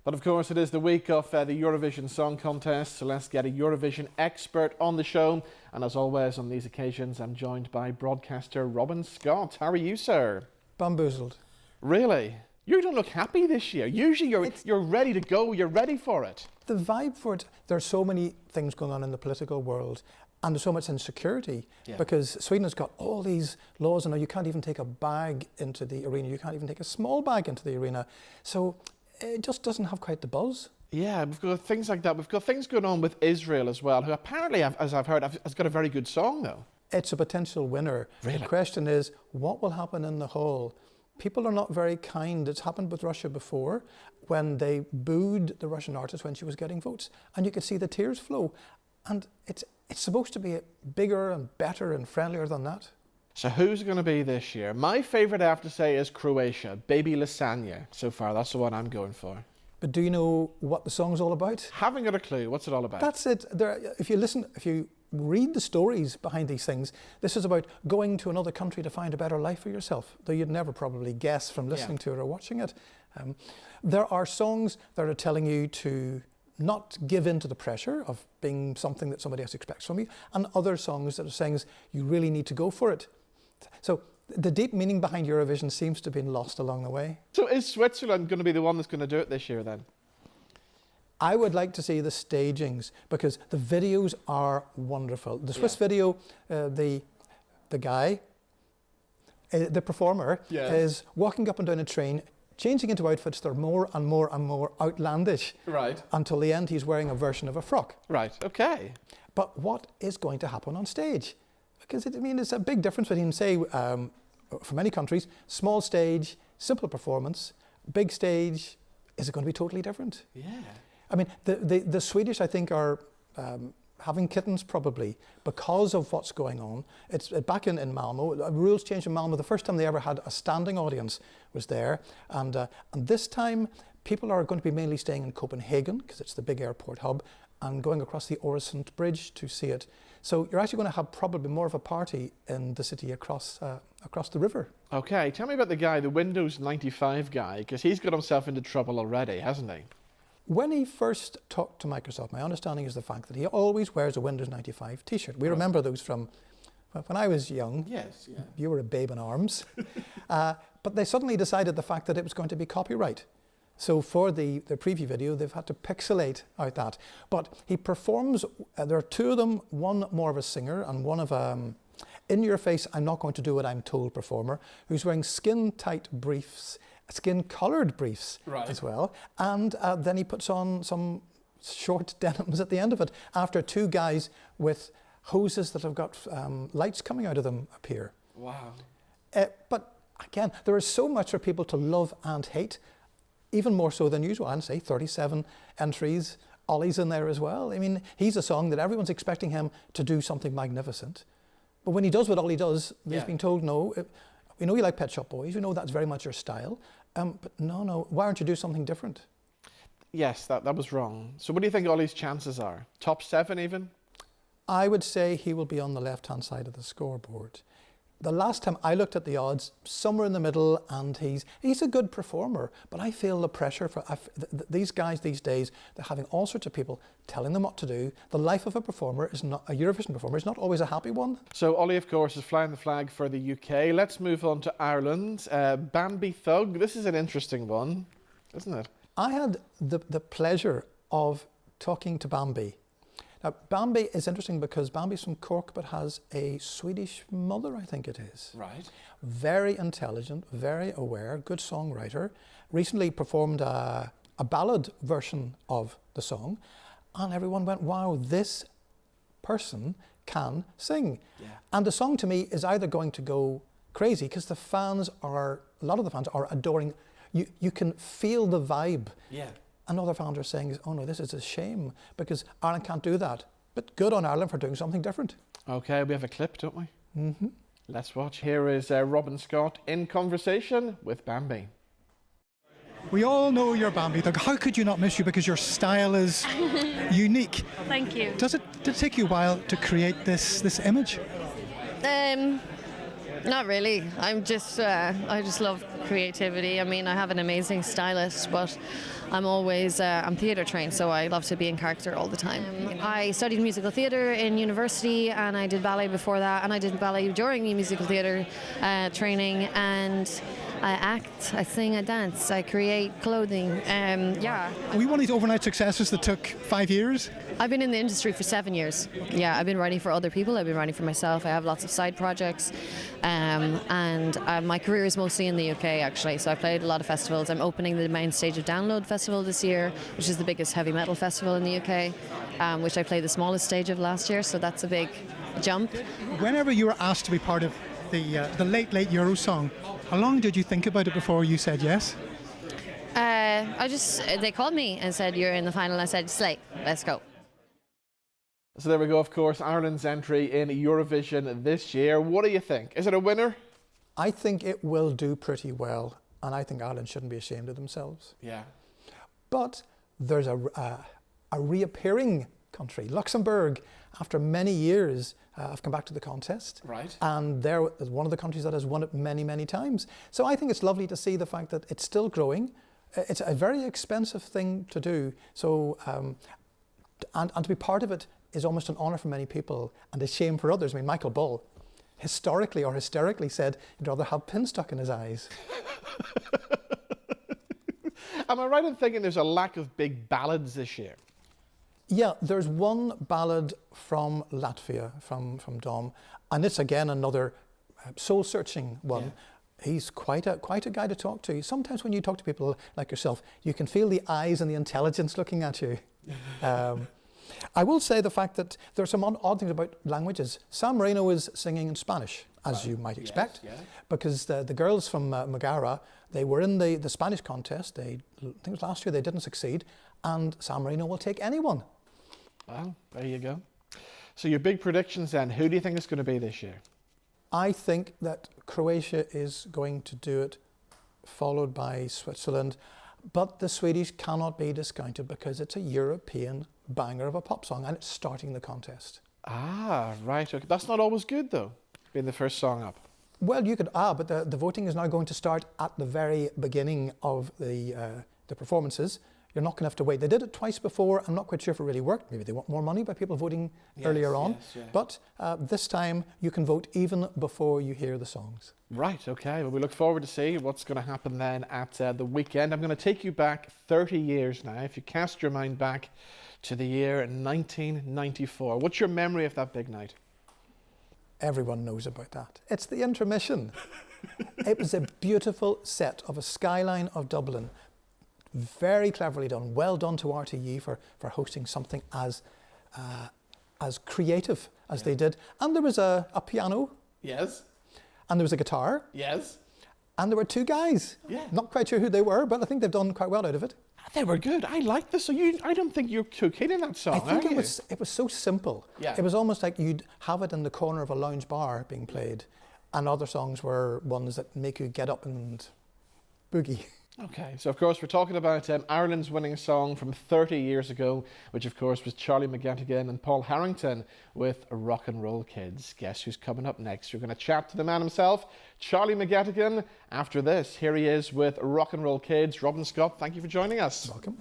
But of course, it is the week of the Eurovision Song Contest, so let's get a Eurovision expert on the show. And as always, on these occasions, I'm joined by broadcaster Robin Scott. How are you, sir? Bamboozled. Really? You don't look happy this year. Usually you're ready to go, you're ready for it. The vibe for it, there are so many things going on in the political world, and there's so much insecurity because Sweden has got all these laws, and you can't even take a bag into the arena. You can't even take a small bag into the arena. So it just doesn't have quite the buzz. Yeah, we've got things like that. We've got things going on with Israel as well, who apparently, as I've heard, has got a very good song, though. It's a potential winner. Really? The question is, what will happen in the hall? People are not very kind. It's happened with Russia before, when they booed the Russian artist when she was getting votes, and you could see the tears flow. And it's supposed to be bigger and better and friendlier than that. So who's going to be this year? My favourite, I have to say, is Croatia. Baby Lasagna. So far, that's the one I'm going for. But do you know what the song's all about? Haven't got a clue. What's it all about? That's it. If you read the stories behind these things, this is about going to another country to find a better life for yourself, though you'd never probably guess from listening to it or watching it. There are songs that are telling you to not give in to the pressure of being something that somebody else expects from you, and other songs that are saying you really need to go for it. So the deep meaning behind Eurovision seems to have been lost along the way. So is Switzerland going to be the one that's going to do it this year then? I would like to see the stagings, because the videos are wonderful. The Swiss video, the guy, the performer, is walking up and down a train, changing into outfits that are more and more and more outlandish. Right. Until the end, he's wearing a version of a frock. Right, okay. But what is going to happen on stage? Because it's a big difference between, say, for many countries, small stage, simple performance, big stage. Is it going to be totally different? Yeah. I mean, the Swedish, I think, are having kittens probably because of what's going on. It's back in Malmo. Rules changed in Malmo. The first time they ever had a standing audience was there. And this time, people are going to be mainly staying in Copenhagen, because it's the big airport hub, and going across the Øresund Bridge to see it. So you're actually going to have probably more of a party in the city across the river. Okay, tell me about the guy, the Windows 95 guy, because he's got himself into trouble already, hasn't he? When he first talked to Microsoft, my understanding is the fact that he always wears a Windows 95 t-shirt. We remember those from when I was young. Yes, yeah. You were a babe in arms. But they suddenly decided the fact that it was going to be copyright. So for the preview video, they've had to pixelate out that. But he performs, there are two of them, one more of a singer and one of a in-your-face, I'm not going to do what I'm told performer, who's wearing skin-tight briefs, skin-coloured briefs as well. And then he puts on some short denims at the end of it, after two guys with hoses that have got lights coming out of them appear. Wow. But again, there is so much for people to love and hate, even more so than usual. And say 37 entries, Ollie's in there as well. I mean, he's a song that everyone's expecting him to do something magnificent. But when he does what Ollie does, he's been told no. We know you like Pet Shop Boys, we know that's very much your style. But no, why aren't you doing something different? Yes, that was wrong. So what do you think Ollie's chances are? Top 7 even? I would say he will be on the left-hand side of the scoreboard. The last time I looked at the odds, somewhere in the middle, and he's a good performer, but I feel the pressure for these guys these days. They're having all sorts of people telling them what to do. The life of a performer is not a Eurovision performer is not always a happy one. So Ollie, of course, is flying the flag for the UK. Let's move on to Ireland. Bambi Thug. This is an interesting one, isn't it? I had the pleasure of talking to Bambi. Now, Bambi is interesting because Bambi's from Cork, but has a Swedish mother, I think it is. Right. Very intelligent, very aware, good songwriter. Recently performed a ballad version of the song, and everyone went, wow, this person can sing. Yeah. And the song to me is either going to go crazy, because a lot of the fans are adoring. You can feel the vibe. Yeah. And other fans are saying, oh no, this is a shame because Ireland can't do that. But good on Ireland for doing something different. Okay, we have a clip, don't we? Mm-hmm. Let's watch. Here is Robin Scott in conversation with Bambi. We all know you're Bambi Thug. How could you not miss you, because your style is unique? Thank you. Did it take you a while to create this image? Not really. I just love creativity. I mean, I have an amazing stylist, but I'm always, I'm theatre trained, so I love to be in character all the time. I studied musical theatre in university, and I did ballet before that, and I did ballet during the musical theatre training, and I act, I sing, I dance, I create clothing. Yeah. Are we one of these overnight successes that took 5 years? I've been in the industry for 7 years. Yeah, I've been writing for other people, I've been writing for myself, I have lots of side projects, and my career is mostly in the UK actually, so I played a lot of festivals. I'm opening the main stage of Download Festival this year, which is the biggest heavy metal festival in the UK, which I played the smallest stage of last year, so that's a big jump. Whenever you were asked to be part of the late Euro song, how long did you think about it before you said yes? They called me and said, you're in the final. I said, slay, let's go. So there we go, of course, Ireland's entry in Eurovision this year. What do you think? Is it a winner? I think it will do pretty well, and I think Ireland shouldn't be ashamed of themselves. Yeah. But there's a reappearing country, Luxembourg, after many years have come back to the contest. Right. And they're one of the countries that has won it many, many times. So I think it's lovely to see the fact that it's still growing. It's a very expensive thing to do. So, and to be part of it is almost an honour for many people and a shame for others. I mean, Michael Bull, historically or hysterically, said he'd rather have pins stuck in his eyes. Am I right in thinking there's a lack of big ballads this year? Yeah, there's one ballad from Latvia, from Dom, and it's again another soul-searching one. Yeah. He's quite a guy to talk to. Sometimes when you talk to people like yourself, you can feel the eyes and the intelligence looking at you. I will say the fact that there are some odd things about languages. San Marino is singing in Spanish, as you might expect, because the girls from Megara, they were in the Spanish contest. I think it was last year, they didn't succeed, and San Marino will take anyone. Well, there you go. So your big predictions then, who do you think it's going to be this year? I think that Croatia is going to do it, followed by Switzerland, but the Swedish cannot be discounted because it's a European banger of a pop song and it's starting the contest. Ah, right. Okay. That's not always good though, being the first song up. Well, you could, but the voting is now going to start at the very beginning of the performances. You're not going to have to wait. They did it twice before. I'm not quite sure if it really worked. Maybe they want more money by people voting earlier on. But this time you can vote even before you hear the songs. Right, okay. Well, we look forward to see what's going to happen then at the weekend. I'm going to take you back 30 years now. If you cast your mind back to the year 1994, what's your memory of that big night? Everyone knows about that. It's the intermission. It was a beautiful set of a skyline of Dublin. Very cleverly done. Well done to RTE for hosting something as creative as they did. And there was a piano. Yes. And there was a guitar. Yes. And there were two guys. Yeah. Not quite sure who they were, but I think they've done quite well out of it. They were good. I liked this. So I don't think you're too keen in that song, I think it was so simple. Yeah. It was almost like you'd have it in the corner of a lounge bar being played, and other songs were ones that make you get up and boogie. Okay, so of course we're talking about Ireland's winning song from 30 years ago, which of course was Charlie McGettigan and Paul Harrington with Rock and Roll Kids. Guess who's coming up next? We're going to chat to the man himself, Charlie McGettigan. After this, here he is with Rock and Roll Kids. Robin Scott, thank you for joining us. Welcome.